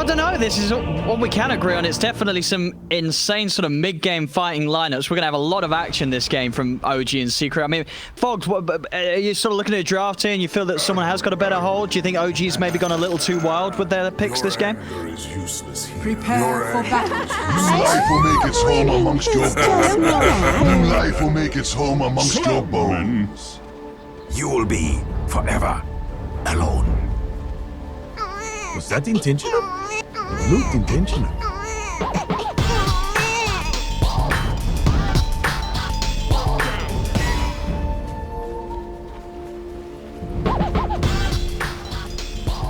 I don't know. This is what we can agree on. It's definitely some insane sort of mid-game fighting lineups. We're going to have a lot of action this game from OG and Secret. I mean, Fogs, are you sort of looking at a draft here and you feel that someone has got a better hold? Do you think OG's maybe gone a little too wild with their picks this game? Prepare for battle. New life will make its home amongst your bones. New life will make its home amongst your bones. You will be forever alone. Was that intentional? It looked intentional.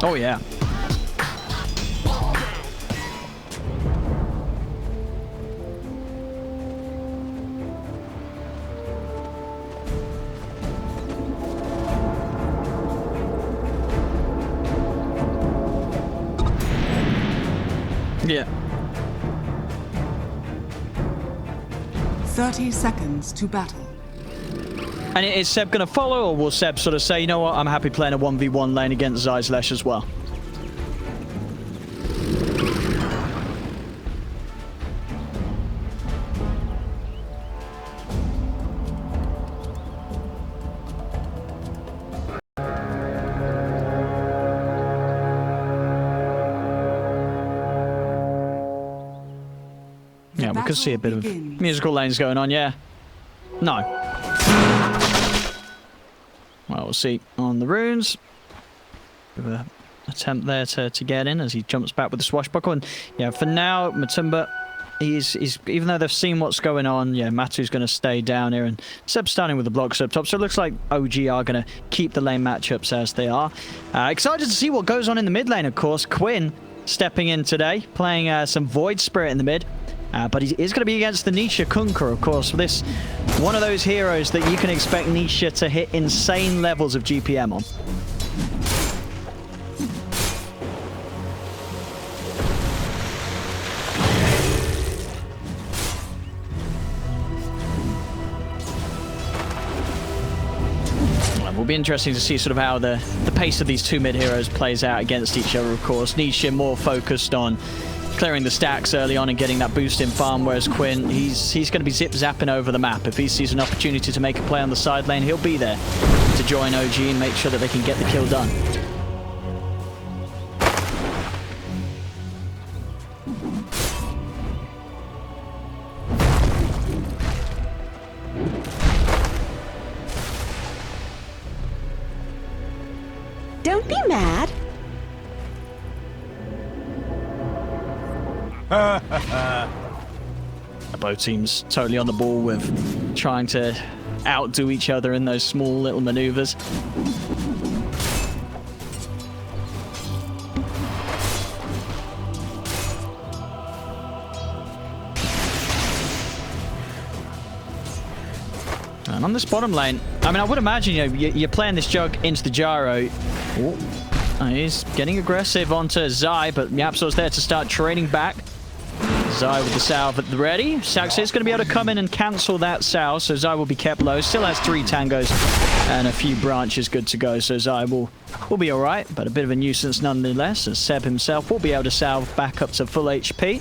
Oh, yeah. Yeah. 30 seconds to battle. And is Seb going to follow, or will Seb sort of say, you know what, I'm happy playing a 1v1 lane against Zizlesh as well? Yeah, we could see a bit of musical lanes going on, yeah. No. Well, we'll see on the runes. Bit of an attempt there to get in as he jumps back with the swashbuckle. And yeah, for now, Matumba, he's even though they've seen what's going on, yeah, Matu's going to stay down here. And Seb's starting with the blocks up top. So it looks like OG are going to keep the lane matchups as they are. Excited to see what goes on in the mid lane, of course. Quinn stepping in today, playing some Void Spirit in the mid. But he is going to be against the Nisha Kunkka, of course. This one of those heroes that you can expect Nisha to hit insane levels of GPM on. Well, it'll be interesting to see sort of how the pace of these two mid heroes plays out against each other, of course. Nisha more focused on clearing the stacks early on and getting that boost in farm, whereas Quinn, he's going to be zip-zapping over the map. If he sees an opportunity to make a play on the side lane, he'll be there to join OG and make sure that they can get the kill done. Don't be mad. Both teams totally on the ball with trying to outdo each other in those small little maneuvers. And on this bottom lane, I mean, I would imagine, you know, you're playing this jug into the gyro. Ooh. He's getting aggressive onto Zai, but Yapsor's there to start trading back. Zai with the salve at the ready. Saxo is going to be able to come in and cancel that salve, so Zai will be kept low. Still has 3 tangos and a few branches good to go, so Zai will be all right, but a bit of a nuisance nonetheless, as Seb himself will be able to salve back up to full HP.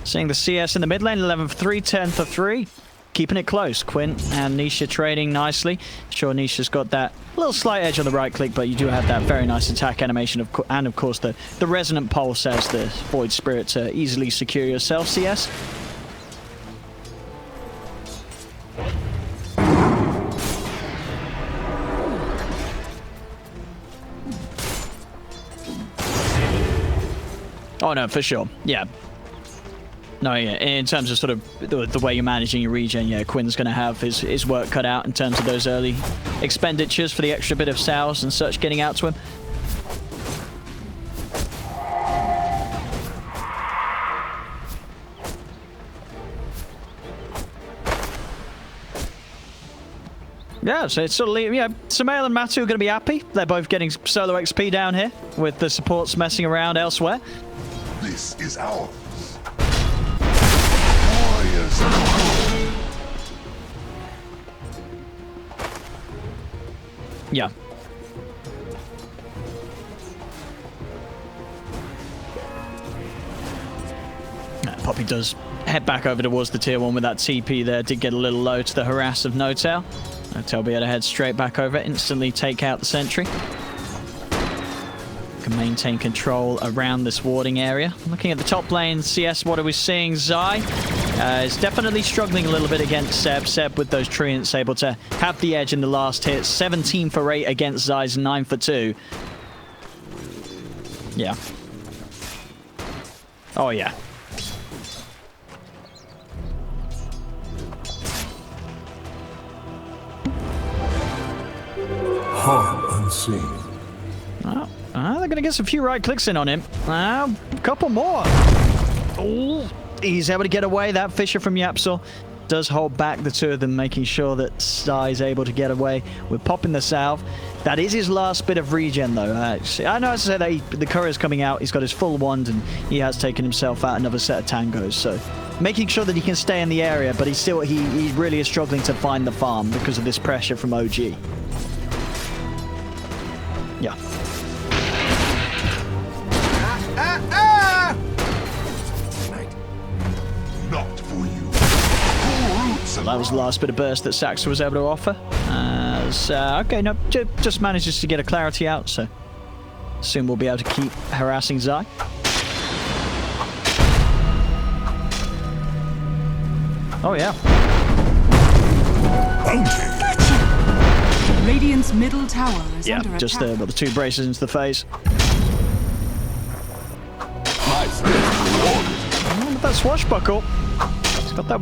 Seeing the CS in the mid lane, 11 for 3, 10 for 3. Keeping it close. Quinn and Nisha trading nicely. Sure, Nisha's got that little slight edge on the right click, but you do have that very nice attack animation, and of course the resonant pulse as the Void Spirit to easily secure yourself, CS. Oh no, for sure. Yeah. No, yeah, in terms of sort of the way you're managing your regen, yeah, Quinn's going to have his work cut out in terms of those early expenditures for the extra bit of salves and such getting out to him. Yeah, so it's sort of, yeah, Sumail and Matu are going to be happy. They're both getting solo XP down here with the supports messing around elsewhere. This is ours. Yeah. Poppy does head back over towards the tier 1 with that TP there. Did get a little low to the harass of No-Tail. No-Tail be able to head straight back over, instantly take out the sentry. Can maintain control around this warding area. Looking at the top lane, CS, what are we seeing? Zai is definitely struggling a little bit against Seb. Seb with those treants able to have the edge in the last hit. 17 for 8 against Zai's 9 for 2. Yeah. Oh, yeah. Harm unseen. Oh, they're going to get a few right clicks in on him. A couple more. Ooh, he's able to get away. That Fisher from Yapsor does hold back the two of them, making sure that Sai is able to get away. We're popping the salve. That is his last bit of regen, though. I know I said that the courier's coming out. He's got his full wand, and he has taken himself out another set of tangos. So making sure that he can stay in the area, but he really is struggling to find the farm because of this pressure from OG. Yeah. Not for you. So that was the last bit of burst that Saxa was able to offer. Okay, no, just manages to get a clarity out, so soon we'll be able to keep harassing Zai. Oh, yeah. Gotcha! Radiant's middle tower is under attack. Just the 2 braces into the face. Oh, with that swashbuckle. He's got that...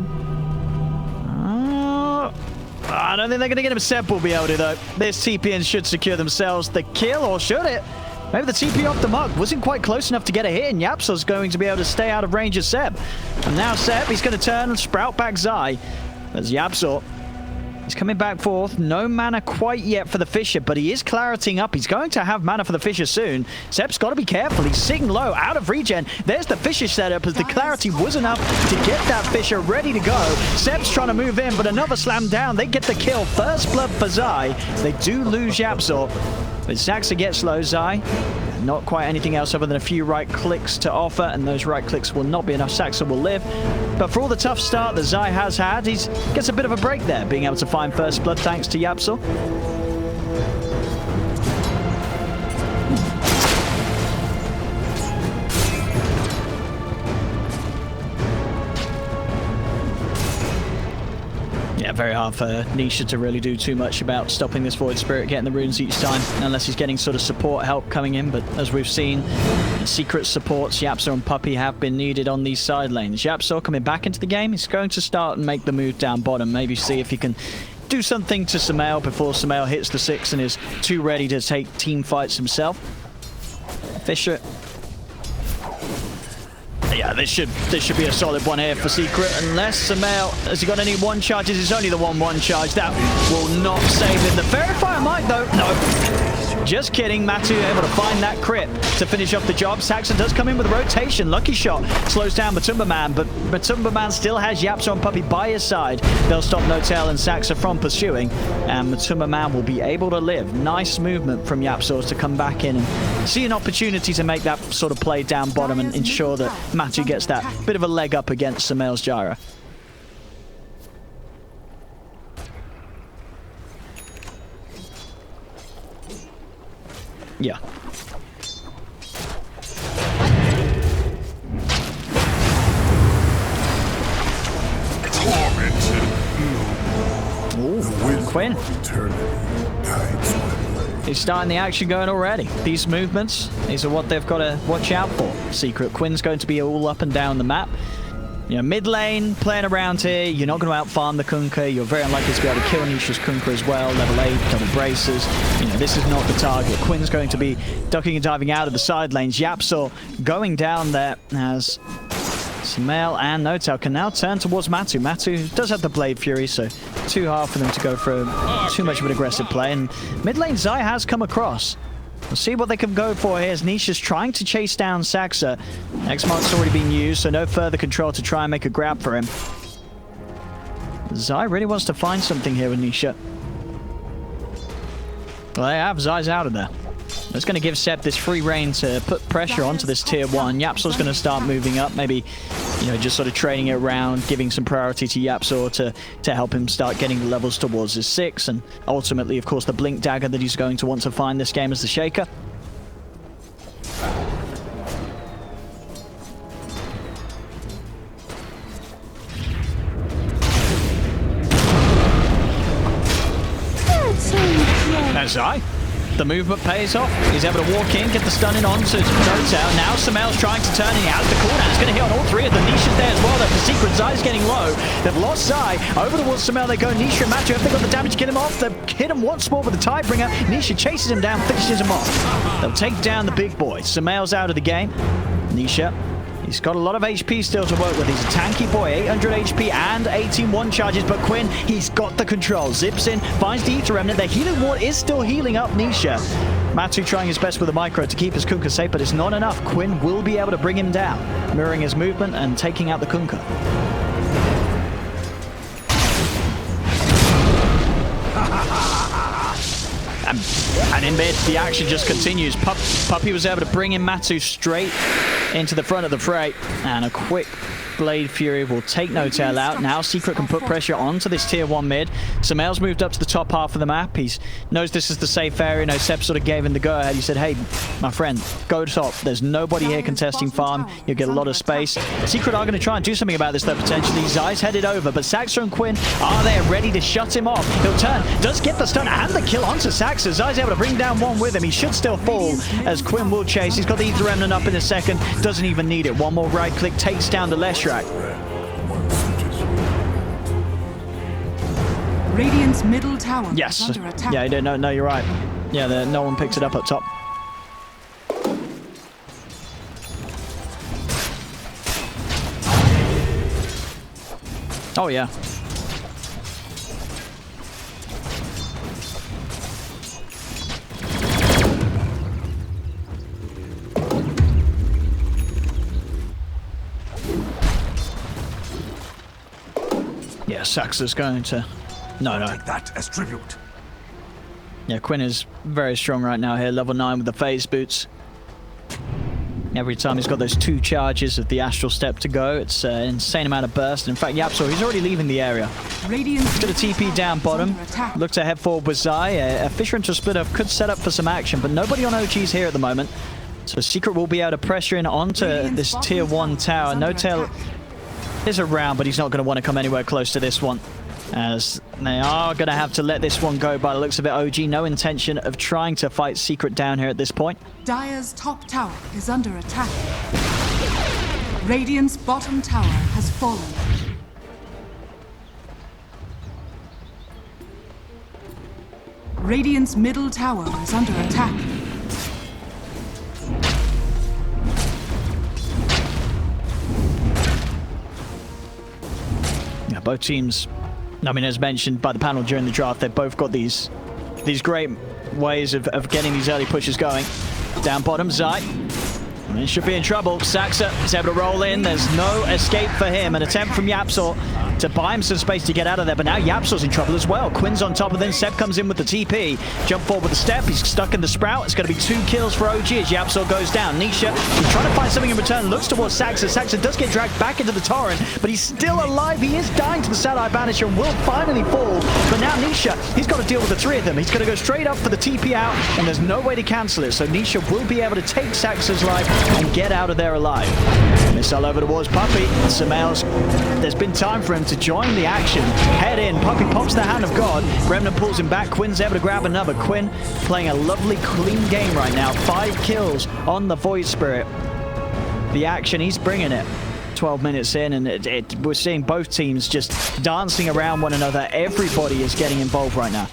I don't think they're going to get him. Seb will be able to, though. This TP should secure themselves the kill, or should it? Maybe the TP off the mug wasn't quite close enough to get a hit, and Yapsor's going to be able to stay out of range of Seb. And now Seb, he's going to turn and sprout back Zai. As Yapsor, he's coming back forth. No mana quite yet for the Fisher, but he is claritying up. He's going to have mana for the Fisher soon. Seb's got to be careful. He's sitting low, out of regen. There's the Fisher setup as the clarity was enough to get that Fisher ready to go. Seb's trying to move in, but another slam down. They get the kill. First blood for Zai. They do lose Yapsor, but Saxa gets low. Zai, not quite anything else other than a few right clicks to offer, and those right clicks will not be enough. Saxa will live. But for all the tough start that Zai has had, he gets a bit of a break there, being able to find first blood thanks to Yapsor. Yeah, very hard for Nisha to really do too much about stopping this Void Spirit getting the runes each time, unless he's getting sort of support help coming in. But as we've seen, secret supports, Yapsor and Puppy, have been needed on these side lanes. Yapsor coming back into the game. He's going to start and make the move down bottom. Maybe see if he can do something to Sumail before Sumail hits the 6 and is too ready to take team fights himself. Fisher. Yeah, this should be a solid one here for Secret, unless Sumail, has he got any 1 charges? It's only the 1/1 charge. That will not save him. The Fairy Fire might, though. No. Just kidding. Matu able to find that crit to finish off the job. Saxon does come in with a rotation. Lucky shot slows down Matumba Man, but Matumba Man still has Yapsor and Puppy by his side. They'll stop No-Tail and Saxa from pursuing, and Matumba Man will be able to live. Nice movement from Yapsor to come back in and see an opportunity to make that sort of play down bottom and ensure that Matu gets that bit of a leg up against Sumail's Gyra. Yeah. Ooh, Quinn. He's starting the action going already. These movements, these are what they've got to watch out for. Secret. Quinn's going to be all up and down the map. You know, mid lane, playing around here, you're not going to out-farm the Kunkka. You're very unlikely to be able to kill Nisha's Kunkka as well. Level 8, double braces. You know, this is not the target. Quinn's going to be ducking and diving out of the side lanes. Yapsor going down there as Sumail and No-Tail can now turn towards Matu. Matu does have the Blade Fury, so too hard for them to go for too much of an aggressive play. And mid lane Zai has come across. We'll see what they can go for here as Nisha's trying to chase down Saxa. X-Mark's already been used, so no further control to try and make a grab for him. Zai really wants to find something here with Nisha. Well, they have. Zai's out of there. That's going to give Seb this free reign to put pressure onto this tier 1. Yapsor's going to start moving up, maybe You know, just sort of trading it around, giving some priority to Yapzor to help him start getting the levels towards his 6, and ultimately, of course, the Blink Dagger that he's going to want to find this game as the Shaker. Now Zai, the movement pays off. He's able to walk in, get the stunning on to Dota. Now Sumail's trying to turn, and he has the cooldown. It's going to hit on all 3 of them. Nisha's there as well, though. For Secret, Zai's getting low. They've lost Zai. Over towards Sumail they go. Nisha and Matthew, if they got the damage to get him off, they've hit him once more with the Tidebringer. Nisha chases him down, finishes him off. They'll take down the big boy. Sumail's out of the game. Nisha, he's got a lot of HP still to work with. He's a tanky boy, 800 HP and 18-1 charges, but Quinn, he's got the control. Zips in, finds the Ether Remnant. The healing ward is still healing up Nisha. Matsu trying his best with the micro to keep his Kunkka safe, but it's not enough. Quinn will be able to bring him down, mirroring his movement and taking out the Kunkka. And in mid, the action just continues. Puppy was able to bring in Matsu straight into the front of the fray, and a quick Blade Fury will take No Tail out. Now Secret can put pressure onto this tier 1 mid. Sumail's moved up to the top half of the map. He knows this is the safe area. No, Sep sort of gave him the go-ahead. He said, hey, my friend, go top. There's nobody here contesting farm. You'll get a lot of space. Secret are going to try and do something about this, though, potentially. Zai's headed over, but Saxa and Quinn are there ready to shut him off. He'll turn, does get the stun and the kill onto Saxa. Zai's able to bring down one with him. He should still fall, as Quinn will chase. He's got the Ether Remnant up in a second. Doesn't even need it. One more right click takes down the Leshrak. Radiant's middle tower Yes. is under attack. Yeah, no, you're right. Yeah, no one picks it up top. Oh, yeah. Yeah, Saxa's going to... No. Take that as tribute. Yeah, Quinn is very strong right now here. Level 9 with the phase boots. Every time he's got those 2 charges of the Astral Step to go, it's an insane amount of burst. In fact, Yapzor, he's already leaving the area. Radiant's Got a TP down bottom. Look to head forward with Zai. A Fisher into a split up could set up for some action, but nobody on OG's here at the moment. So Secret will be able to pressure in onto this tier 1 tower. No Tail is around, but he's not going to want to come anywhere close to this one, as they are going to have to let this one go by the looks of it. OG, no intention of trying to fight Secret down here at this point. Dire's top tower is under attack. Radiant's bottom tower has fallen. Radiant's middle tower is under attack. Yeah, both teams, I mean, as mentioned by the panel during the draft, they've both got these great ways of getting these early pushes going. Down bottom, Zai. I mean, should be in trouble. Saxa is able to roll in. There's no escape for him. An attempt from Yapzor to buy him some space to get out of there, but now Yapzor's in trouble as well. Quinn's on top of him. Seb comes in with the TP. Jump forward with the step. He's stuck in the sprout. It's going to be 2 kills for OG as Yapzor goes down. Nisha, he's trying to find something in return. Looks towards Saxa. Saxa does get dragged back into the torrent, but he's still alive. He is dying to the Sad-Eye Banisher and will finally fall. But now Nisha, he's got to deal with the 3 of them. He's going to go straight up for the TP out, and there's no way to cancel it. So Nisha will be able to take Saxa's life and get out of there alive. Missile over towards Puppy. Sumail's, there's been time for him to join the action. Head in. Puppy pops the Hand of God. Remnant pulls him back. Quinn's able to grab another. Quinn playing a lovely, clean game right now. 5 kills on the Void Spirit. The action, he's bringing it. 12 minutes in, and we're seeing both teams just dancing around one another. Everybody is getting involved right now.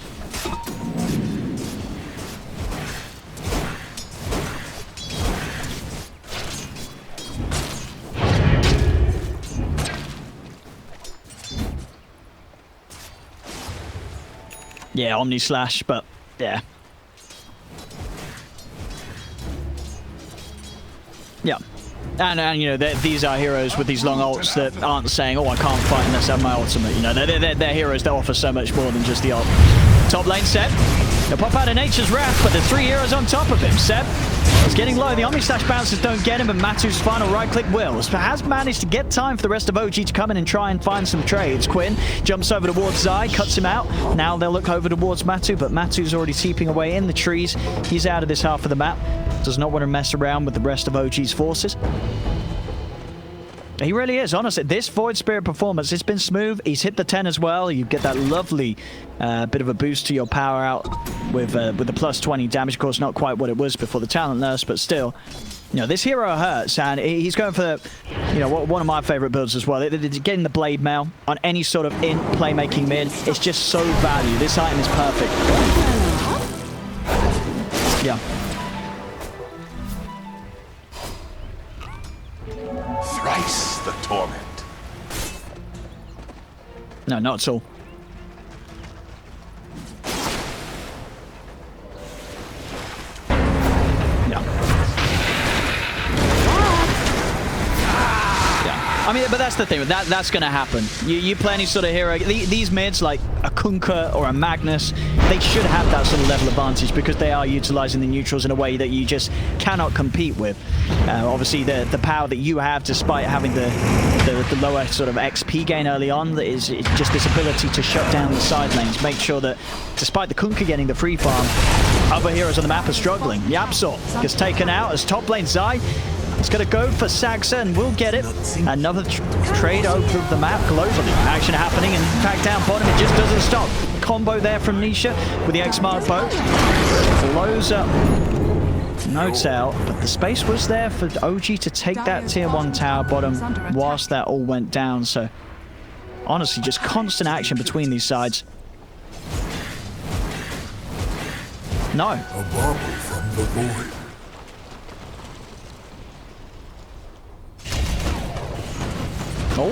Yeah, Omni Slash, but yeah. Yeah. And you know, these are heroes with these long ults that aren't saying, oh, I can't fight unless I have my ultimate. You know, they're heroes that offer so much more than just the ult. Top lane, Seb. He'll pop out of Nature's Wrath, but the 3 heroes on top of him. Seb is getting low. The Omni-Slash bounces don't get him, but Matu's final right-click will. Has managed to get time for the rest of OG to come in and try and find some trades. Quinn jumps over towards Zai, cuts him out. Now they'll look over towards Matu, but Matu's already seeping away in the trees. He's out of this half of the map. Does not want to mess around with the rest of OG's forces. He really is, honestly. This Void Spirit performance, it's been smooth. He's hit the 10 as well. You get that lovely bit of a boost to your power out with the plus 20 damage. Of course, not quite what it was before the talent nurse, but still. You know, this hero hurts, and he's going for, you know, one of my favorite builds as well. Getting the Blade Mail on any sort of playmaking mid, it's just so value. This item is perfect. Yeah. Thrice the torment. No, not at all. I mean, but that's the thing. That's going to happen. You play any sort of hero. These mids, like a Kunkka or a Magnus, they should have that sort of level advantage because they are utilizing the neutrals in a way that you just cannot compete with. Obviously, the power that you have, despite having the lower sort of XP gain early on, is just this ability to shut down the side lanes. Make sure that, despite the Kunkka getting the free farm, other heroes on the map are struggling. The Absol gets taken out as top lane Zai. It's going to go for Saxa, and we'll get it. Another trade over the map globally. Action happening, and in fact, down bottom, it just doesn't stop. Combo there from Nisha with the X-Mark bow. Blows up No tail, but the space was there for OG to take that tier 1 tower bottom whilst that all went down. So, honestly, just constant action between these sides. No. A bubble from the void. Oh.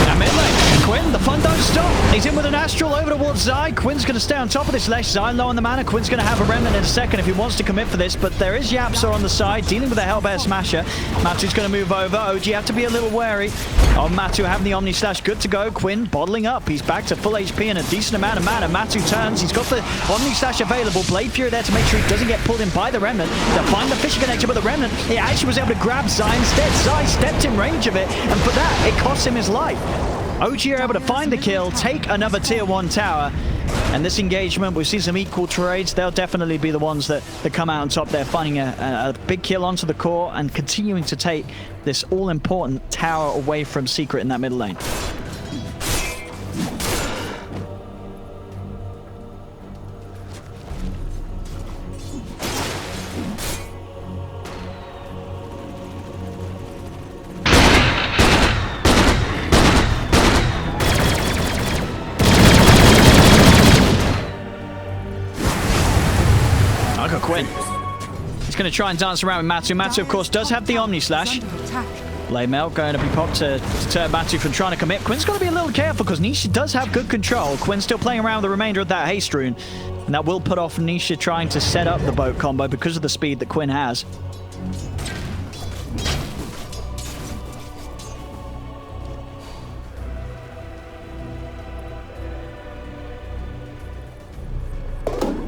Now mid lane, Quinn, the fun don't stop. He's in with an Astral over towards Zai. Quinn's going to stay on top of this ledge. Zai low on the mana. Quinn's going to have a remnant in a second if he wants to commit for this, but there is Yapsa on the side, dealing with a Hellbear Smasher. Matu's going to move over. OG have to be a little wary of Matu having the Omni Slash. Good to go. Quinn bottling up. He's back to full HP and a decent amount of mana. Matu turns. He's got the Omni Slash available. Blade Fury there to make sure he doesn't get pulled in by the Remnant. They'll find the Fisher connection with the Remnant. He actually was able to grab Zai instead. Zai stepped in range of it, and for that, it cost him his life. OG are able to find the kill, take another tier 1 tower, and this engagement, we've seen some equal trades. They'll definitely be the ones that come out on top there, finding a big kill onto the core and continuing to take this all-important tower away from Secret in that middle lane. Quinn. He's going to try and dance around with Matu. Matu, of course, does have the Omni Slash. Blade Mail going to be popped to deter Matu from trying to commit. Quinn's got to be a little careful because Nisha does have good control. Quinn's still playing around with the remainder of that haste rune, and that will put off Nisha trying to set up the boat combo because of the speed that Quinn has.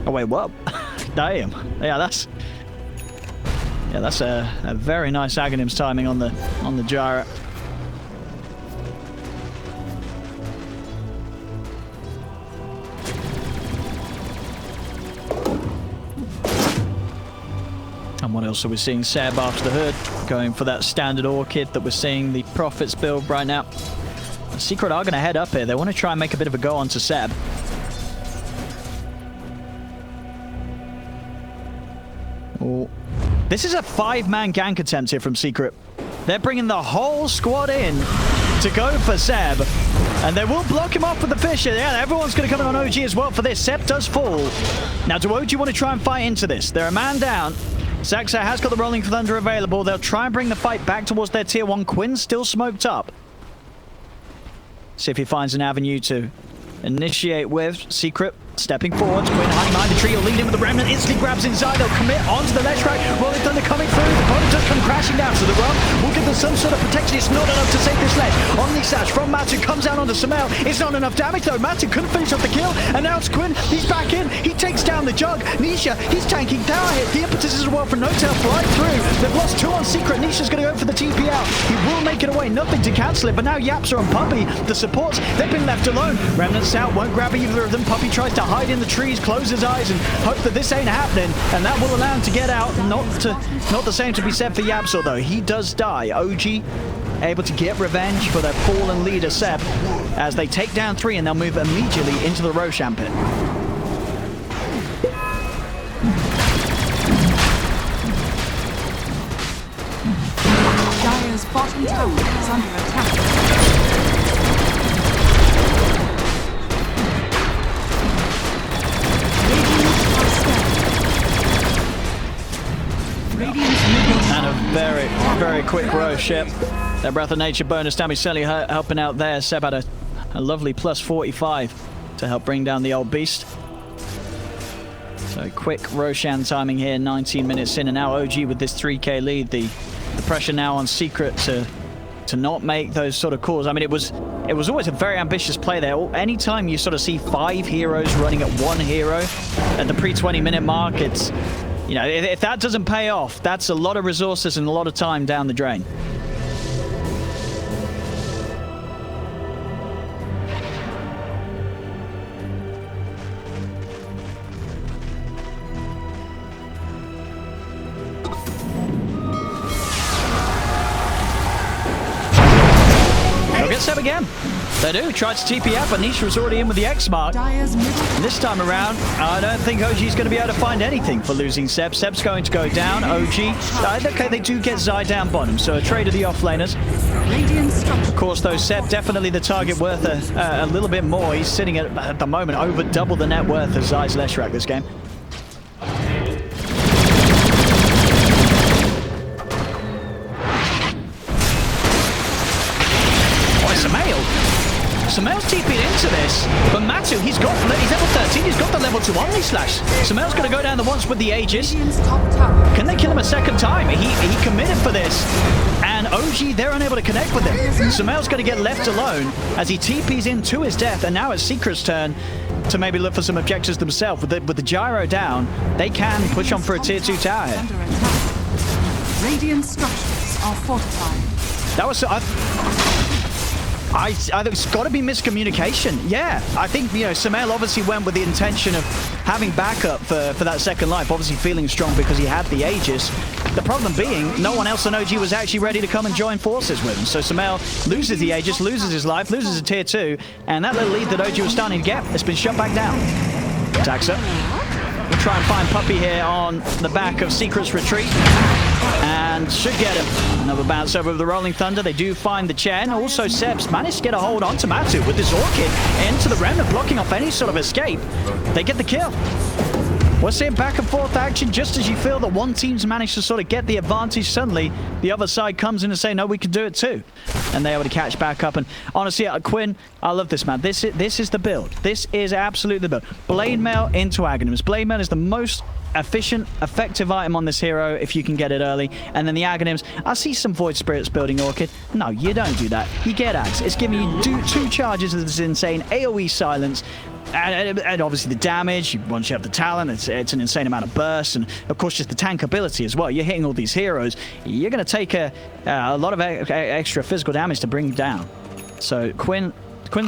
Oh wait, what? Damn. Yeah, that's a very nice Aghanim's timing on the Gyra. And what else are we seeing? Seb after the hood, going for that standard Orchid that we're seeing the Prophets build right now. The Secret are going to head up here. They want to try and make a bit of a go onto Seb. Oh. This is a 5-man gank attempt here from Secret. They're bringing the whole squad in to go for Seb. And they will block him off with the Fisher. Yeah, everyone's going to come in on OG as well for this. Seb does fall. Now, do OG want to try and fight into this? They're a man down. Saxa has got the Rolling Thunder available. They'll try and bring the fight back towards their tier 1. Quinn's still smoked up. See if he finds an avenue to initiate with Secret. Stepping forwards, Quinn hiding behind the tree, he'll lead in with the Remnant, instantly grabs inside, they'll commit onto the left track, Rolling Thunder coming through, the opponent does come crashing down, so the run will give them some sort of protection, it's not enough to save this ledge. Omni Slash from Matu comes down onto Samel, it's not enough damage though, Matu couldn't finish off the kill, and now it's Quinn, he's back in, he takes down the Jug, Nisha, he's tanking tower hit, the impetus as well from No-Tail flying through, they've lost 2 on Secret, Nisha's going to go for the TP out, he will make it away, nothing to cancel it, but now Yapsa and Puppy, the supports, they've been left alone, Remnants out, won't grab either of them, Puppy tries to hide in the trees, close his eyes and hope that this ain't happening, and that will allow him to get out. Not the same to be said for Yapsor though. He does die. OG able to get revenge for their fallen leader Seb as they take down 3 and they'll move immediately into the Roshan pit. Dire's bottom tower is under attack. And a very quick Roche. Yep. That Breath of Nature bonus damage certainly helping out there. Seb had a lovely plus 45 to help bring down the old beast. So quick Roshan timing here, 19 minutes in, and now OG with this 3k lead. The pressure now on Secret to not make those sort of calls. I mean, it was always a very ambitious play there. Anytime you sort of see 5 heroes running at 1 hero at the pre-20 minute mark, it's, you know, if that doesn't pay off, that's a lot of resources and a lot of time down the drain. They'll get Seb again. They do. Tried to TP out, but Nisha was already in with the X mark. And this time around, I don't think OG's going to be able to find anything for losing Seb. Seb's going to go down. OG, okay, they do get Zai down bottom, so a trade of the offlaners. Of course, though, Seb definitely the target worth a little bit more. He's sitting at the moment over double the net worth of Zai's Leshrac this game. Samel's TP'd into this, but Matu, he's level 13, he's got the level 2 Omni Slash. Samel's going to go down the once with the Aegis. Can they kill him a second time? He committed for this, and OG, they're unable to connect with him. Samel's going to get left alone as he TP's into his death, and now it's Secret's turn to maybe look for some objectives themselves. With the gyro down, they can push on for a tier 2 tower here. Radiant structures are fortified. That was... I think it's got to be miscommunication. Yeah, I think, you know, Samel obviously went with the intention of having backup for that second life, obviously feeling strong because he had the Aegis. The problem being, no one else on OG was actually ready to come and join forces with him. So Samel loses the Aegis, loses his life, loses a tier 2, and that little lead that OG was starting to get has been shut back down. Taxa. We'll try and find Puppy here on the back of Secret's retreat. And should get him. Another bounce over the Rolling Thunder. They do find the Chen. Also, Seb's managed to get a hold onto Matu with this Orchid into the Remnant, blocking off any sort of escape. They get the kill. We're seeing back and forth action just as you feel that one team's managed to sort of get the advantage. Suddenly, the other side comes in and say, no, we can do it too. And they're able to catch back up. And honestly, Quinn, I love this, man. This is the build. This is absolutely the build. Blade Mail into Aghanims. Blade Mail is the most efficient, effective item on this hero if you can get it early. And then the Aghanims, I see some Void Spirits building Orchid. No, you don't do that. You get Ags. It's giving you two charges of this insane AoE silence. And obviously the damage, once you have the talent, it's an insane amount of burst, and of course just the tank ability as well. You're hitting all these heroes, you're going to take a lot of extra physical damage to bring down. So Quinn's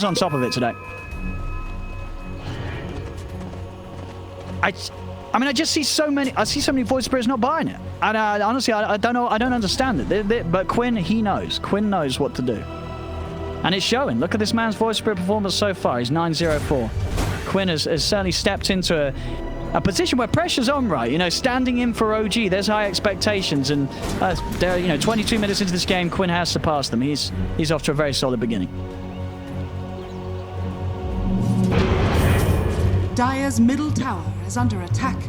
on top of it today. I mean, I just see so many Void Spirits not buying it, and honestly, I don't know, I don't understand it. But Quinn, he knows. Quinn knows what to do. And it's showing. Look at this man's Void Spirit performance so far. He's 904. Quinn has certainly stepped into a position where pressure's on, right? You know, standing in for OG, there's high expectations. And, you know, 22 minutes into this game, Quinn has surpassed them. He's off to a very solid beginning. Dire's middle tower is under attack.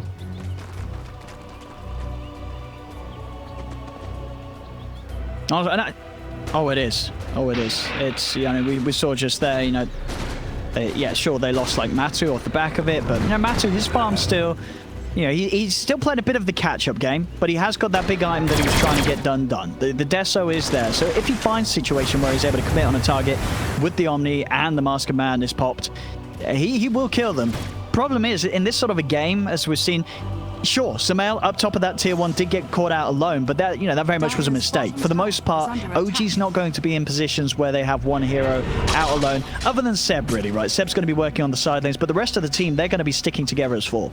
Oh, it is. Oh, it is. It's, you know, we saw just there, you know, Yeah, sure, they lost like Matu off the back of it, but you know, Matu, his farm still, you know, he's still playing a bit of the catch-up game, but he has got that big item that he was trying to get done. The Deso is there, so if he finds a situation where he's able to commit on a target with the Omni and the Mask of Madness popped, he will kill them. Problem is, in this sort of a game, as we've seen, sure, Sumail up top of that tier 1 did get caught out alone, but that, you know, that very much was a mistake. For the most part, OG's not going to be in positions where they have one hero out alone, other than Seb, really, right? Seb's going to be working on the side lanes, but the rest of the team, they're going to be sticking together as 4.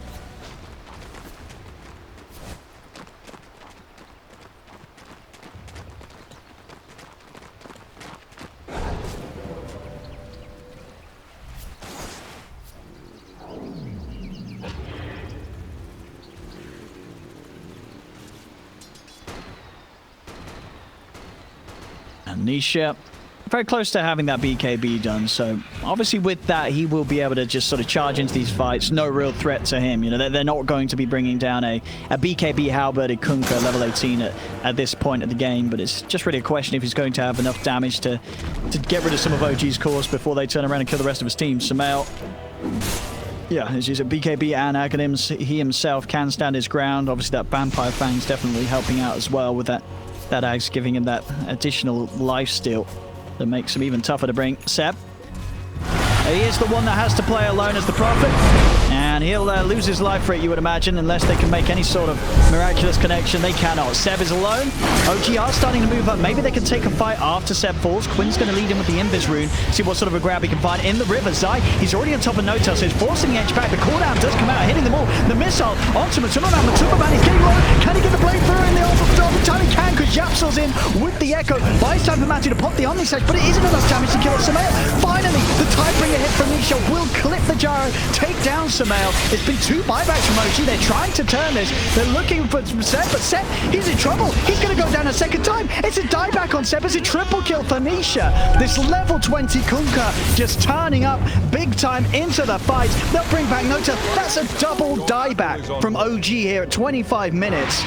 Nisha, very close to having that BKB done, so obviously with that he will be able to just sort of charge into these fights. No real threat to him, you know, they're not going to be bringing down a BKB halberded Kunkka level 18 at this point of the game, but it's just really a question if he's going to have enough damage to get rid of some of OG's cores before they turn around and kill the rest of his team. Sumail, yeah, as he's a BKB and Aghanims, he himself can stand his ground. Obviously that Vampire Fang's definitely helping out as well with that Axe, giving him that additional life steal that makes him even tougher to bring. Seb, he is the one that has to play alone as the Prophet, and he'll lose his life for it, you would imagine, unless they can make any sort of miraculous connection. They cannot. Seb is alone. OG are starting to move up. Maybe they can take a fight after Seb falls. Quinn's going to lead him with the Invis rune, see what sort of a grab he can find in the river. Zai, he's already on top of Notel, so he's forcing the edge back. The cooldown does come out, hitting them all. The missile onto Matuma. Now Matuma man, he's getting low. Can he get the blade through in the off the time he can, because Yapsel's in with the Echo. Buys time for Matu to pop the Omni Sash, but it isn't enough damage to kill Sumail. Finally, the Tidebringer hit from Nisha will clip the gyro, take down Sumail. It's been 2 buybacks from OG. They're trying to turn this. They're looking for Seb, but Seb, he's in trouble. He's going to go down a second time. It's a dieback on Seb. It's a triple kill for Nisha. This level 20 Kunkka just turning up big time into the fight. They'll bring back Nota. That's a double dieback from OG here at 25 minutes.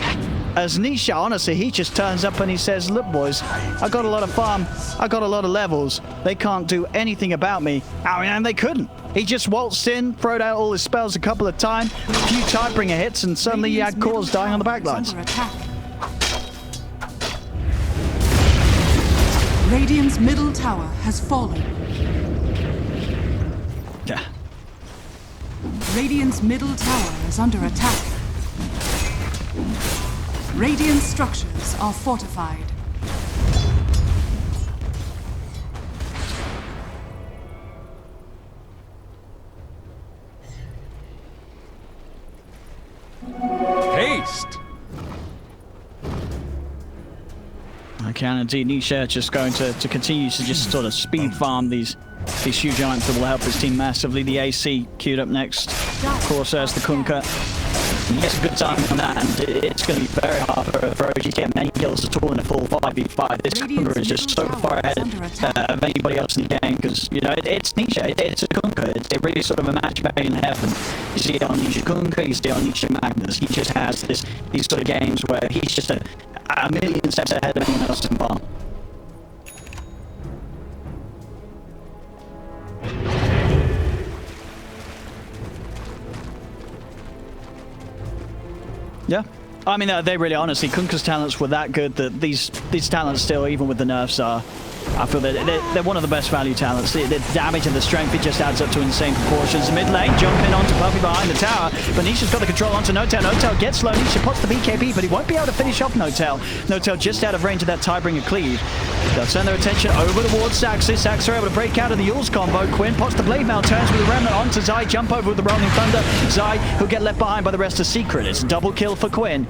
As Nisha, honestly, he just turns up and he says, look, boys, I got a lot of farm. I got a lot of levels. They can't do anything about me. I mean, and they couldn't. He just waltzed in, throwed out all his spells a couple of times, a few Tidebringer hits, and suddenly he had cores dying on the backlines. Radiant's middle tower has fallen. Yeah. Radiant's middle tower is under attack. Radiant structures are fortified. Haste! I can indeed. Nisha just going to continue to just sort of speed farm these huge giants that will help his team massively. The AC queued up next. Of course, there's the Kunkka. He gets a good time on that, and it's going to be very hard for OG to get many kills at all in a full 5v5. This Kunkka is just so far ahead of anybody else in the game, because, you know, it's Nisha, it's a Kunkka. It's really sort of a match made in heaven. You see it on Nisha Kunkka, you see it on Nisha Magnus. He just has these sort of games where he's just a million steps ahead of anyone else in farm. Yeah. I mean, they really, honestly, Kunkka's talents were that good that these talents still, even with the nerfs, I feel that they're one of the best value talents. The damage and the strength, it just adds up to insane proportions. Mid lane, jumping onto Puffy behind the tower, but Nisha's got the control onto Notel. Notel gets slow, Nisha pots the BKB, but he won't be able to finish off Notel. Notel just out of range of that Tidebringer cleave. They'll turn their attention over towards Saxis. Saxis are able to break out of the Yules combo. Quinn pots the Blade Mail, turns with the Remnant onto Zai, jump over with the Rolling Thunder. Zai, who'll get left behind by the rest of Secret. It's a double kill for Quinn.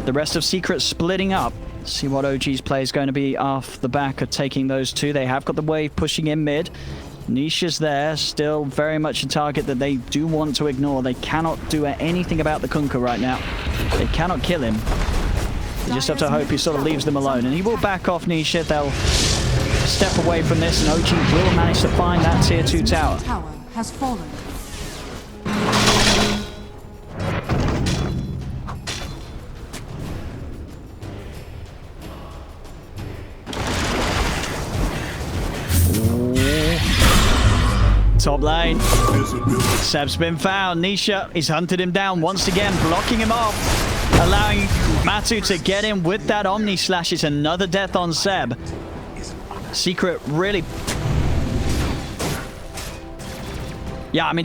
The rest of Secret splitting up. See what OG's play is going to be off the back of taking those two. They have got the wave pushing in mid. Nisha's there, still very much a target that they do want to ignore. They cannot do anything about the Kunkka right now. They cannot kill him. They just have to hope he sort of leaves them alone. And he will back off Nisha. They'll step away from this, and OG will manage to find that tier 2 tower. Tower has fallen. Top lane. Seb's been found. Nisha is hunted him down once again, blocking him off, allowing Matu to get in with that Omni Slash. It's another death on Seb. Secret really... Yeah, I mean...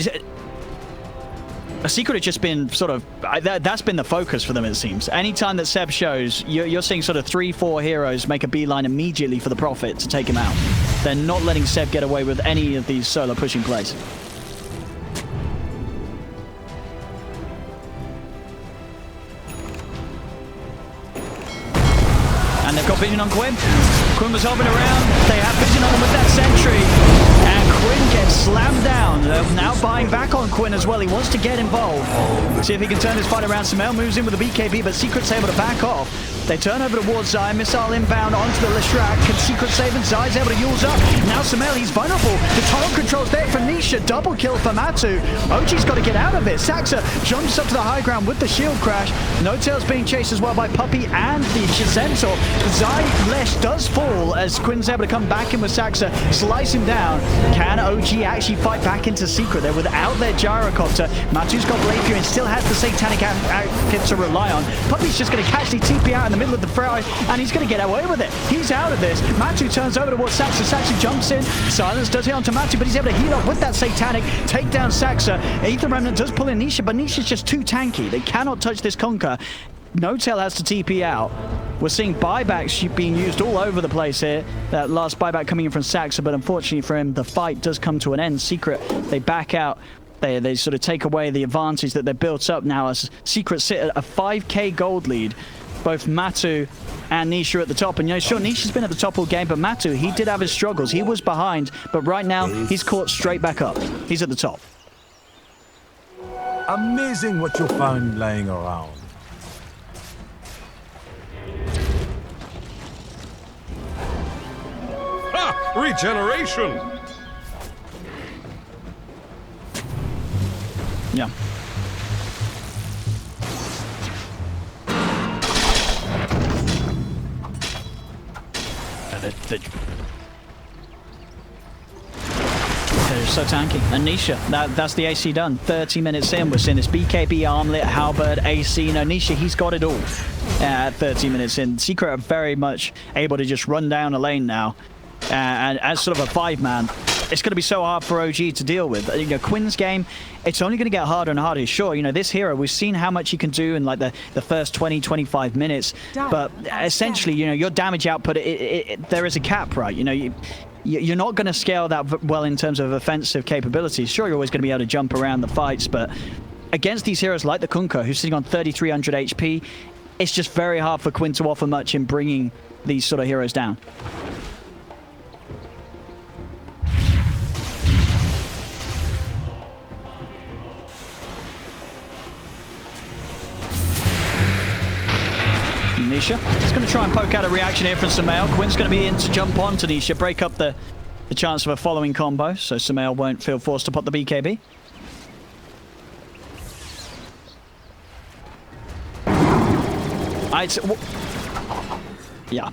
Secret has just been sort of... That's been the focus for them, it seems. Anytime that Seb shows, you're seeing sort of 3-4 heroes make a beeline immediately for the Prophet to take him out. They're not letting Seb get away with any of these solo pushing plays. And they've got vision on Quinn. Quinn was hopping around. They have vision on him with that sentry. And Quinn gets slammed down. Now buying back on Quinn as well. He wants to get involved. See if he can turn this fight around. Samel moves in with the BKB, but Secret's able to back off. They turn over towards Zai. Missile inbound onto the Leshrac. Can Secret save and Zai's able to use up. Now Samel, he's vulnerable. The torrent control's there for Nisha. Double kill for Matu. OG's got to get out of it. Saxa jumps up to the high ground with the shield crash. No Tail's being chased as well by Puppey and the Centaur. Zai Lesh does fall as Quinn's able to come back in with Saxa, slice him down. Can OG actually fight back into Secret? They're without their gyrocopter. Matu's got Blade Fury and still has the Satanic outfit to rely on. Puppey's just going to catch the TP out in the middle of the fray, and he's going to get away with it. He's out of this. Matu turns over towards Saxa. Saxa jumps in. Silence does hit onto Matu, but he's able to heal up with that Satanic. Take down Saxa. Aether Remnant does pull in Nisha, but Nisha's just too tanky. They cannot touch this Conquer. No Tail has to TP out. We're seeing buybacks being used all over the place here. That last buyback coming in from Saxa, but unfortunately for him, the fight does come to an end. Secret, they back out. They sort of take away the advantage that they're built up now as Secret sit at a 5k gold lead. Both Matu and Nisha at the top. And, you know, sure, Nisha's been at the top all game, but Matu, he did have his struggles. He was behind, but right now, he's caught straight back up. He's at the top. Amazing what you found lying around. Ha! Regeneration! Yeah. They're so tanky. And Nisha, that's the AC done. 30 minutes in, we're seeing this BKB, Armlet, Halberd, AC. You know, Nisha, he's got it all at 30 minutes in. Secret are very much able to just run down a lane now. And as sort of a 5-man, it's going to be so hard for OG to deal with. You know, Quinn's game, it's only going to get harder and harder. Sure, you know, this hero, we've seen how much he can do in like the first 20-25 minutes, but essentially, you know, your damage output, there is a cap, right? You know, you're not going to scale that well in terms of offensive capabilities. Sure, you're always going to be able to jump around the fights, but against these heroes like the Kunkka, who's sitting on 3,300 HP, it's just very hard for Quinn to offer much in bringing these sort of heroes down. Nisha. He's going to try and poke out a reaction here from Samael. Quinn's going to be in to jump on to Nisha, break up the chance of a following combo, so Samael won't feel forced to pop the BKB. Yeah.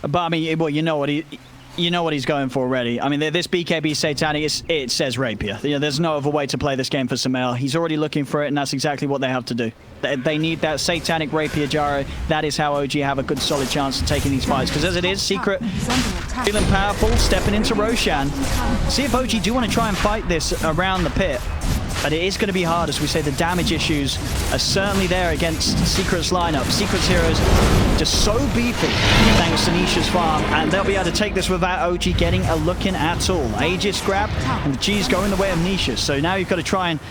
But I mean, well, you know what he's going for already. I mean, this BKB Satanic, it says Rapier. You know, there's no other way to play this game for Samael. He's already looking for it, and that's exactly what they have to do. They need that Satanic Rapier Gyro. That is how OG have a good, solid chance of taking these fights. Because as it is, Secret feeling powerful, stepping into Roshan. See if OG do want to try and fight this around the pit. But it is going to be hard, as we say. The damage issues are certainly there against Secret's lineup. Secret's heroes just so beefy thanks to Nisha's farm, and they'll be able to take this without OG getting a look in at all. Aegis grab, and the G's going the way of Nisha. So now you've got to try and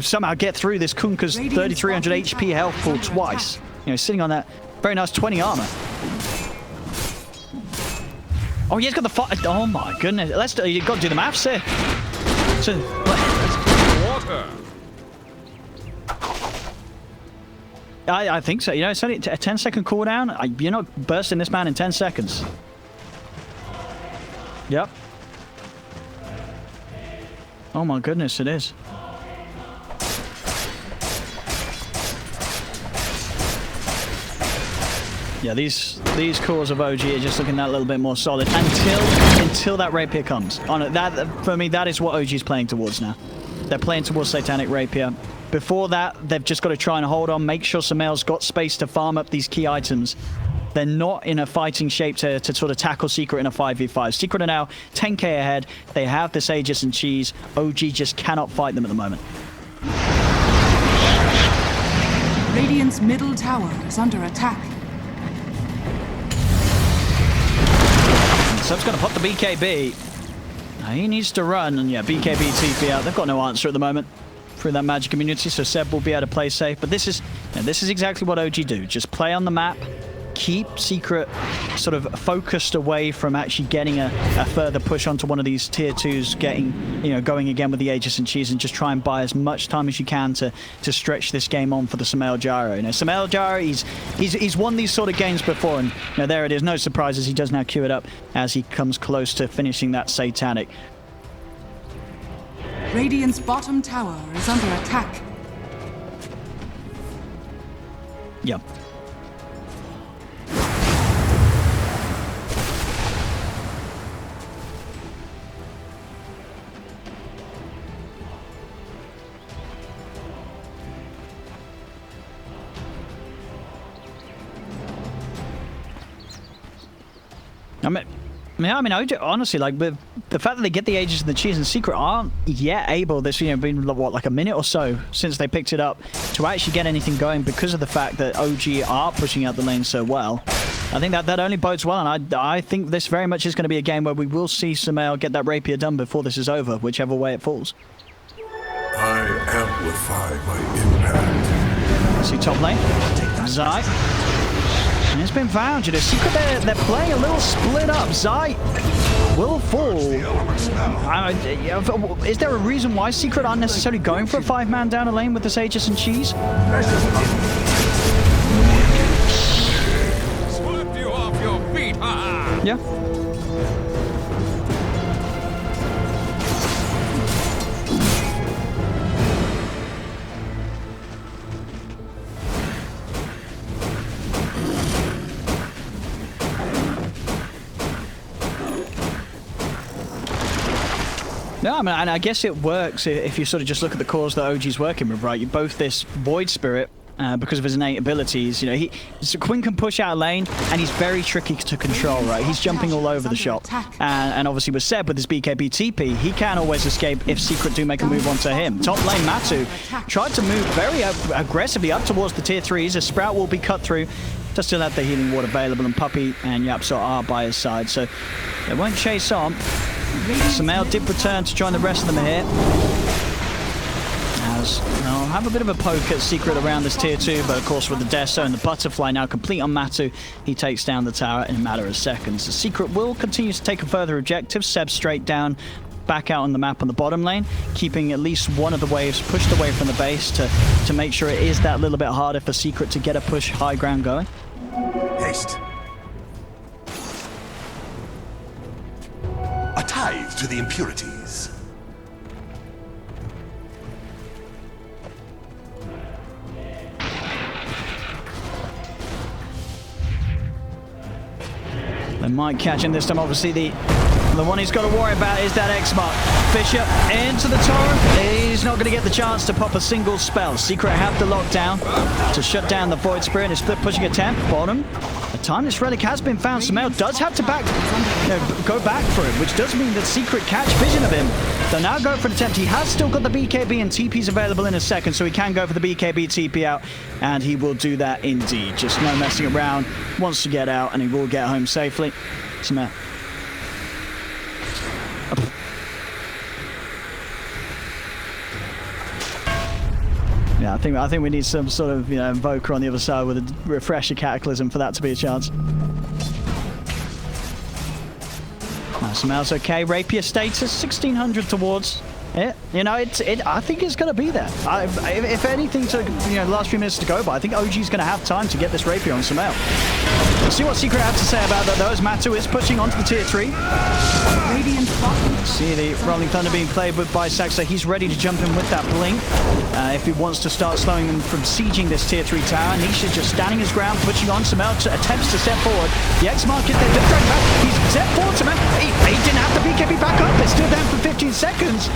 somehow get through this Kunkka's 3,300 HP health pool twice. You know, sitting on that very nice 20 armor. Oh, he's got the fight. Oh my goodness. You've got to do the maths here. I think so. You know, it's only a 10-second cooldown. You're not bursting this man in 10 seconds. Yep. Oh my goodness, it is. Yeah, these cores of OG are just looking that little bit more solid until that rapier comes. On it, that for me, that is what OG is playing towards now. They're playing towards Satanic Rapier. Before that, they've just got to try and hold on, make sure Sumail's got space to farm up these key items. They're not in a fighting shape to sort of tackle Secret in a 5v5. Secret are now 10k ahead. They have this Aegis and Cheese. OG just cannot fight them at the moment. Radiant's middle tower is under attack. Seb's going to pop the BKB. Now he needs to run, and yeah, BKB TP out. They've got no answer at the moment through that magic immunity, so Seb will be able to play safe. But this is exactly what OG do. Just play on the map, keep Secret sort of focused away from actually getting a further push onto one of these tier 2s, going again with the Aegis and Cheese, and just try and buy as much time as you can to stretch this game on for the Sumail Gyro. Sumail Gyro, he's won these sort of games before, and there it is. No surprises. He does now queue it up as he comes close to finishing that Satanic. Radiant's bottom tower is under attack. Yep. I mean, honestly, like, the fact that they get the Aegis and the Cheese and Secret aren't yet able, this, been, what, like a minute or so since they picked it up, to actually get anything going because of the fact that OG are pushing out the lane so well. I think that only bodes well, and I think this very much is going to be a game where we will see Sumail get that Rapier done before this is over, whichever way it falls. I amplify my impact. See top lane, Zai. And it's been found, Secret, they're playing a little split up. Zai will fall. Is there a reason why Secret aren't necessarily going for a 5-man down a lane with this Aegis and Cheese? Swept you off your feet, ha! Yeah. No, I mean, and I guess it works if you sort of just look at the cores that OG's working with, right? You both this Void Spirit, because of his innate abilities, so Quinn can push out a lane, and he's very tricky to control, right? He's jumping all over the shop. And obviously with Seb, with his BKB TP, he can always escape if Secret do make a move onto him. Top lane, Matu tried to move very aggressively up towards the tier 3s. A Sprout will be cut through. Does still have the healing ward available, and Puppey and Yapso are by his side, so they won't chase on. Sumail did return to join the rest of them here. As I'll have a bit of a poke at Secret around this tier 2, but of course with the Deso and the Butterfly now complete on Matu, he takes down the tower in a matter of seconds. The Secret will continue to take a further objective. Seb straight down, back out on the map on the bottom lane, keeping at least one of the waves pushed away from the base to make sure it is that little bit harder for Secret to get a push high ground going. Haste. A tithe to the impurities. They might catch him this time. Obviously, the one he's got to worry about is that X-Mark. Bishop into the torrent. He's not going to get the chance to pop a single spell. Secret have the lockdown to shut down the Void Spirit. His flip pushing attempt. Bottom. The Timeless Relic has been found. Sumail does have to go back for it, which does mean that Secret catch vision of him. They'll now go for an attempt. He has still got the BKB, and TP's available in a second, so he can go for the BKB TP out, and he will do that indeed. Just no messing around. Wants to get out, and he will get home safely. Sumail. Yeah, I think we need some sort of invoker on the other side with a refresher cataclysm for that to be a chance. Sumail's okay. Rapier status 1600 towards it. I think it's going to be there. If anything, the last few minutes to go by, I think OG's going to have time to get this Rapier on Sumail. We'll see what Secret have to say about that, though, as Matu is pushing onto the tier 3. Radiant's bottom See the Rolling Thunder being played with by Saxa. He's ready to jump in with that blink if he wants to start slowing them from sieging this tier 3 tower. Nisha just standing his ground, pushing on. Samel attempts to step forward. The X-Market, they're just dragging back. He's stepped forward. Samel, he didn't have the BKB back up. They're still down for 15 seconds.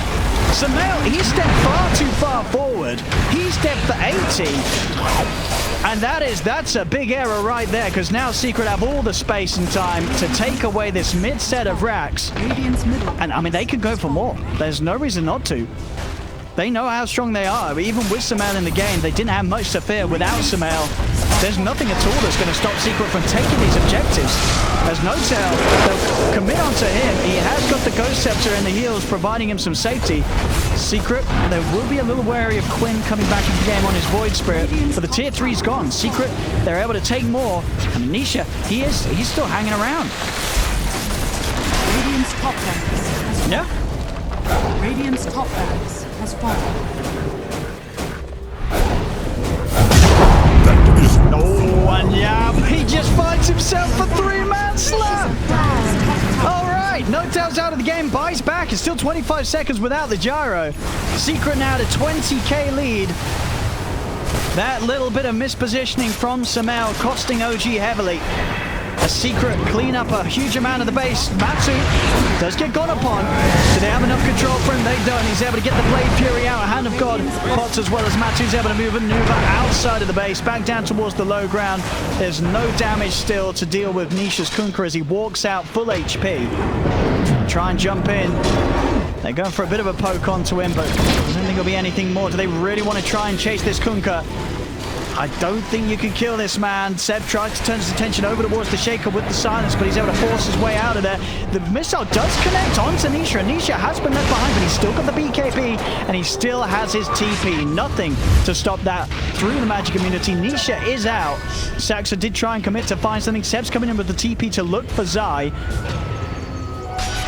Samel, he stepped far too far forward. He stepped for 80. And that's a big error right there, because now Secret have all the space and time to take away this mid set of racks. Radiant's middle. And I mean, they could go for more. There's no reason not to. They know how strong they are. Even with Samel in the game, they didn't have much to fear. Without Samel, there's nothing at all that's going to stop Secret from taking these objectives. There's no tell. They'll commit onto him. He has got the Ghost Scepter and the heals, providing him some safety. Secret, they will be a little wary of Quinn coming back into the game on his Void Spirit. But the tier 3's gone. Secret, they're able to take more. And Nisha, he's still hanging around. Radiant's top barracks. Yeah. Radiant's top barracks has fallen. Oh, and yeah, he just finds himself a 3-man slam. All right, No Tail's out of the game, buys back. It's still 25 seconds without the gyro. Secret now to 20k lead. That little bit of mispositioning from Samel costing OG heavily. A Secret clean up a huge amount of the base. Matsu does get gone upon. Do they have enough control for him? They don't. He's able to get the Blade Fury out. A Hand of God pots as well as Matsu's able to maneuver outside of the base, back down towards the low ground. There's no damage still to deal with Nisha's Kunkka as he walks out full HP. Try and jump in. They're going for a bit of a poke onto him, but I don't think there'll be anything more. Do they really want to try and chase this Kunkka? I don't think you can kill this man. Seb tries to turn his attention over towards the Shaker with the silence, but he's able to force his way out of there. The missile does connect onto Nisha. Nisha has been left behind, but he's still got the BKB, and he still has his TP. Nothing to stop that through the magic immunity. Nisha is out. Saxa did try and commit to find something. Seb's coming in with the TP to look for Zai.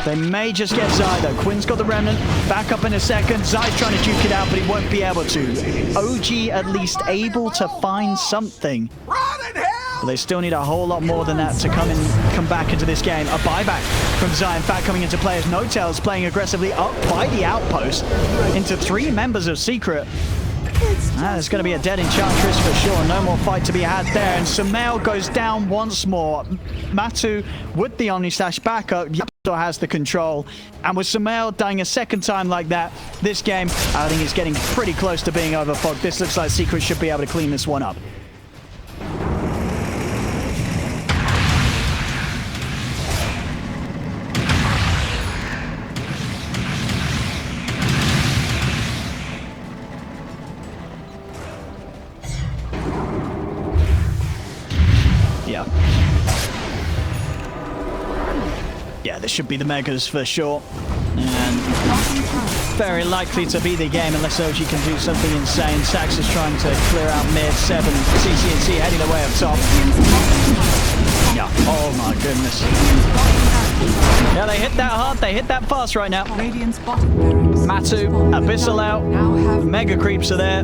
They may just get Zai, though. Quinn's got the Remnant. Back up in a second. Zai's trying to duke it out, but he won't be able to. OG at least able to find something. But they still need a whole lot more than that to come back into this game. A buyback from Zai, in fact, coming into play as No Tail's playing aggressively up by the outpost into 3 members of Secret. There's going to be a dead Enchantress for sure. No more fight to be had there. And Samel goes down once more. Matu with the Omnislash backup still has the control. And with Samel dying a second time like that, this game, I think it's getting pretty close to being over, Fog. This looks like Secret should be able to clean this one up. Yeah, this should be the Megas for sure. And very likely to be the game unless OG can do something insane. Sax is trying to clear out mid. 7, CC&C heading away up top. Yeah, oh my goodness. Yeah, they hit that hard. They hit that fast right now. Radiant's bottom barracks. Matu, Abyssal out. Now have Mega creeps are there.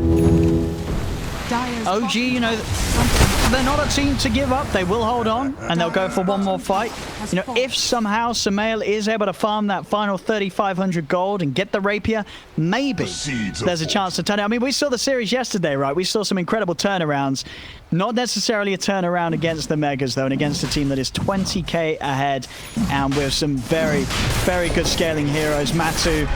Dire's OG, you know, they're not a team to give up. They will hold on, and they'll go for one more fight. You know, if somehow Samel is able to farm that final 3,500 gold and get the rapier, maybe there's a chance to turn it. I mean, we saw the series yesterday, right? We saw some incredible turnarounds. Not necessarily a turnaround against the Megas, though, and against a team that is 20k ahead, and with some very, very good scaling heroes. Matu,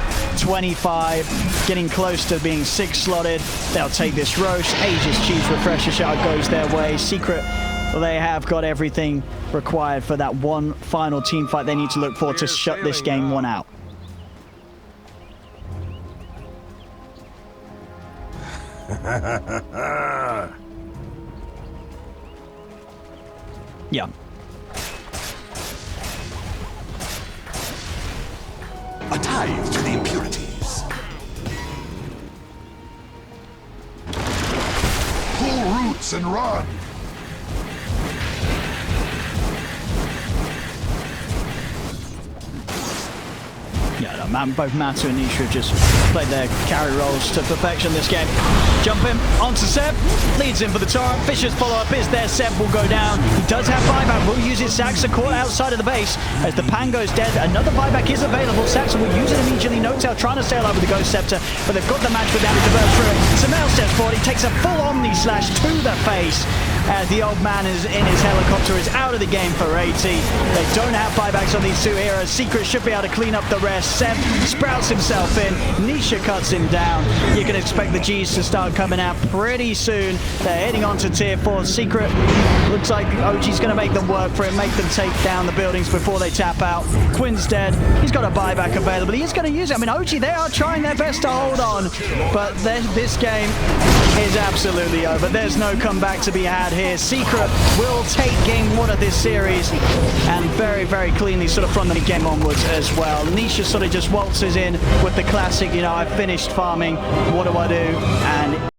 25, getting close to being 6-slotted. They'll take this Roche. Aegis Cheese Refresher Shot goes their way. Secret, well, they have got everything required for that one final team fight they need to look for to shut this game one out. Yeah. A tithe to the impurities. Pull roots and run. Yeah, no. man, both Matu and Nisha have just played their carry roles to perfection this game. Jump him onto Seb, leads in for the torrent. Fisher's follow-up is there. Seb will go down. He does have buyback, will use his Saxa caught outside of the base. As the Pango's dead, another buyback is available. Saxa will use it immediately. No-Tail trying to sail over the Ghost Scepter, but they've got the match with damage to burst through it. Samel steps forward, he takes a full Omni Slash to the face. As the old man is in his helicopter, is out of the game for 80. They don't have buybacks on these two heroes. Secret should be able to clean up the rest. Seb sprouts himself in. Nisha cuts him down. You can expect the G's to start coming out pretty soon. They're heading on to tier 4. Secret looks like OG's going to make them work for it, make them take down the buildings before they tap out. Quinn's dead. He's got a buyback available. He's going to use it. I mean, OG, they are trying their best to hold on, but this game is absolutely over. There's no comeback to be had here. Secret will take game 1 of this series, and very, very cleanly sort of from the game onwards as well. Nisha sort of just waltzes in with the classic, you know, I've finished farming, what do I do? And